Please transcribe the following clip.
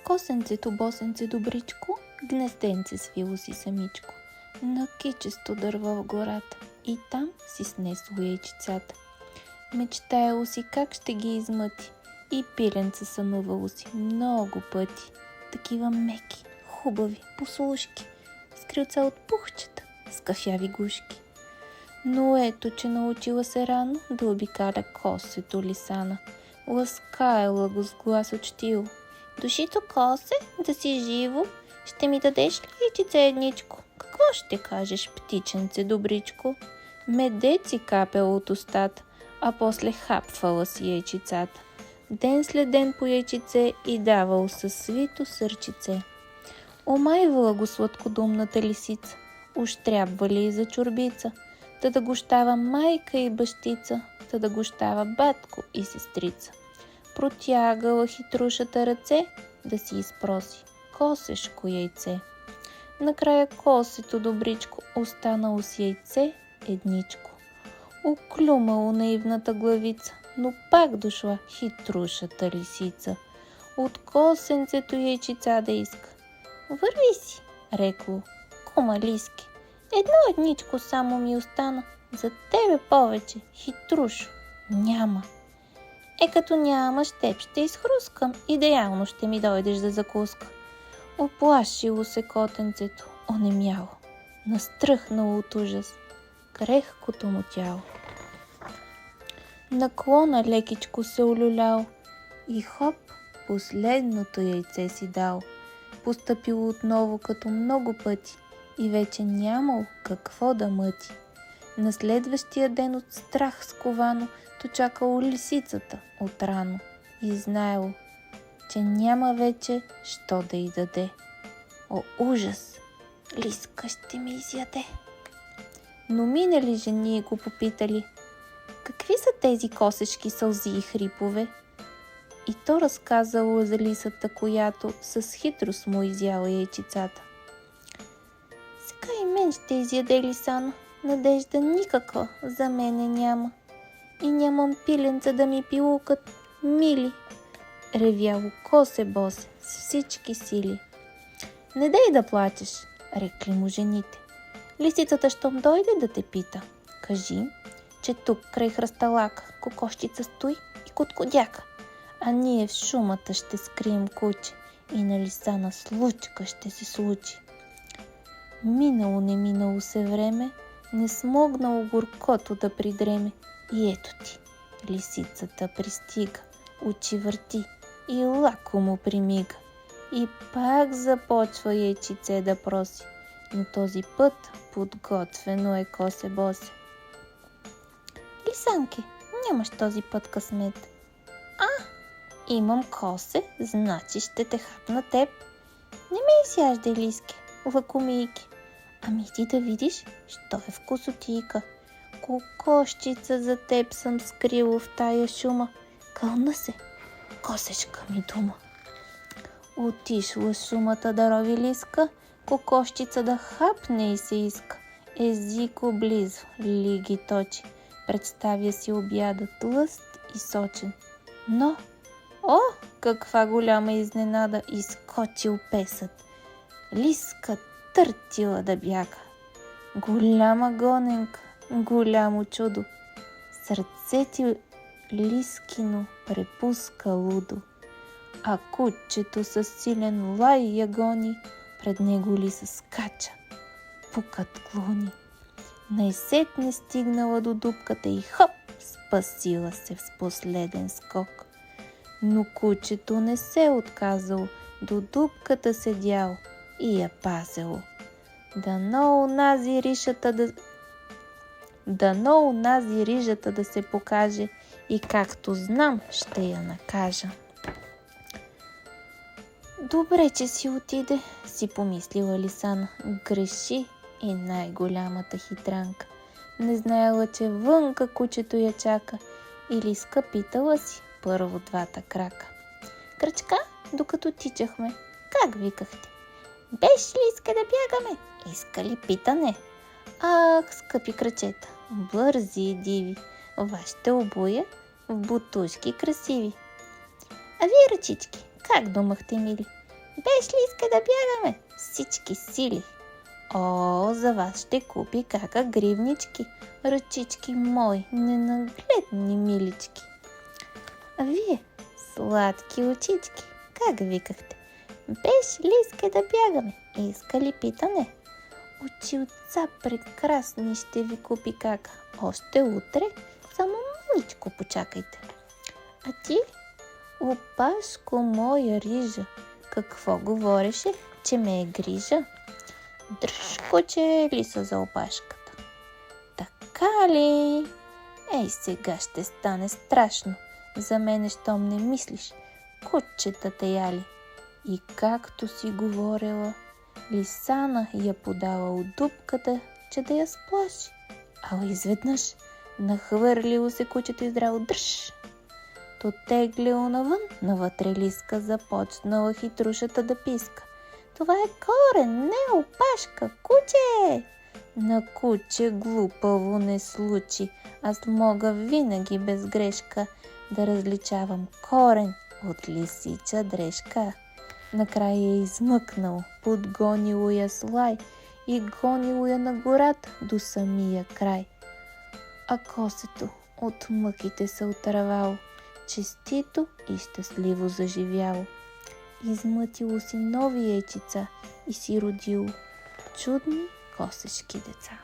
Косенцето босенце добричко, гнезденце свило си самичко на кичесто дърво в гората и там си снесло яйчицата. Мечтаело си как ще ги измъти и пиленца сънувало си много пъти. Такива меки, хубави, послушки, с крилца от пухчета, с кафяви гушки. Но ето, че научила се рано да обикаля косето лисана. Ласкаела го с глас учтиво. Душито косе, да си живо, ще ми дадеш ли яйчице едничко? Какво ще кажеш, птиченце добричко? Медет си капел от устата, а после хапвала си яйчицата. Ден след ден по яйчице и давал със свито сърчице. Омайвала го сладкодумната лисица, уж трябва ли и за чорбица, да гощава майка и бащица, да гощава батко и сестрица. Протягала хитрушата ръце да си изпроси косешко яйце. Накрая косето добричко останало с яйце едничко. Оклюмало наивната главица, но пак дошла хитрушата лисица. От косенцето яйчица да иска. Върви си, рекло, кума лиски. Едничко само ми остана, за тебе повече, хитрушо, няма. Като нямаш, теб ще изхрускам, идеално ще ми дойдеш за закуска. Оплашило се котенцето, онемяло, настръхнало от ужас, крехкото му тяло. Наклона лекичко се олюлял и хоп, последното яйце си дал. Постъпило отново като много пъти и вече нямал какво да мъти. На следващия ден от страх сковано то чакало лисицата отрано и знаело, че няма вече що да й даде. О, ужас! Лиска ще ми изяде. Но минали жени го попитали: какви са тези косешки сълзи и хрипове? И то разказало за лисата, която с хитрост му изяла яйчицата. Сега и мен ще изяде лисана, надежда никаква за мене няма. И нямам пиленца да ми пилукат, мили, ревяло косе босе с всички сили. Не дей да плачеш, рекли му жените. Лисицата щом дойде да те пита, кажи, че тук край хръсталака кокошчица стои и коткодяка, а ние в шумата ще скрием куче и на лисана случка ще се случи. Минало не минало се време, не смогнало горкото да придреме. И ето ти, лисицата пристига, очи върти и лако му примига. И пак започва яйчице да проси, но този път подготвено е косе босе. Лисанке, нямаш този път късмет. Имам косе, значи ще те хапна теб. Не ме изяждай, лиски, лакомийки. Ами ти да видиш, що е вкусотийка. Кокошчица за теб съм скрила в тая шума. Кълна се, косешка ми дума. Отишла шумата да рови лиска, кокошчица да хапне и се иска. Език облизва, лиги точи, представя си обяда тлъст и сочен. Но, каква голяма изненада, изскочил песът. Лиска търтила да бяга. Голяма гоненка, голямо чудо. Сърцето лискино препуска лудо. А кучето със силен лай я гони, пред него лиса скача, пукат клони. Най-сетне стигнала до дупката и хоп, спасила се с последен скок. Но кучето не се отказало, до дупката седяло и я пазело. Дано унази рижата да се покаже и както знам ще я накажа. Добре, че си отиде, си помислила лисана. Греши и най-голямата хитранка. Не знаела, че вънка кучето я чака и лиска питала си първо двата крака. Крачка, докато тичахме, как викахте? Беш ли иска да бягаме? Иска ли питане? Ах, скъпи крачета, бързи и диви, вашите обуя в бутушки красиви. А вие, ръчички, как думахте, мили? Беш ли иска да бягаме? С всички сили. О, за вас ще купи кака гривнички, ръчички мои, ненагледни милички. А вие, сладки очички, как викахте? Беш ли иска да бягаме? Иска ли питане? Очилца прекрасни ще ви купи кака. Още утре, само маличко почакайте. А ти, опашко моя рижа, какво говореше, че ме е грижа? Дръж, куче, ли са за опашката? Така ли? Ей, сега ще стане страшно. За мене, щом не мислиш, кучетата яли. И както си говорила, Лисана я подала от дупката, че да я сплаши. Ала изведнъж нахвърлило се кучето и здраво дръж. То теглило навън, навътре лиска, започнала хитрушата да писка. Това е корен, не опашка, куче! На куче глупаво не случи. Аз мога винаги без грешка да различавам корен от лисича дрежка. Накрая я измъкнал, подгонило я с лай и гонило я на гората до самия край. А косето от мъките се отървало, честито и щастливо заживяло. Измътило си нови яйчица и си родило чудни косешки деца.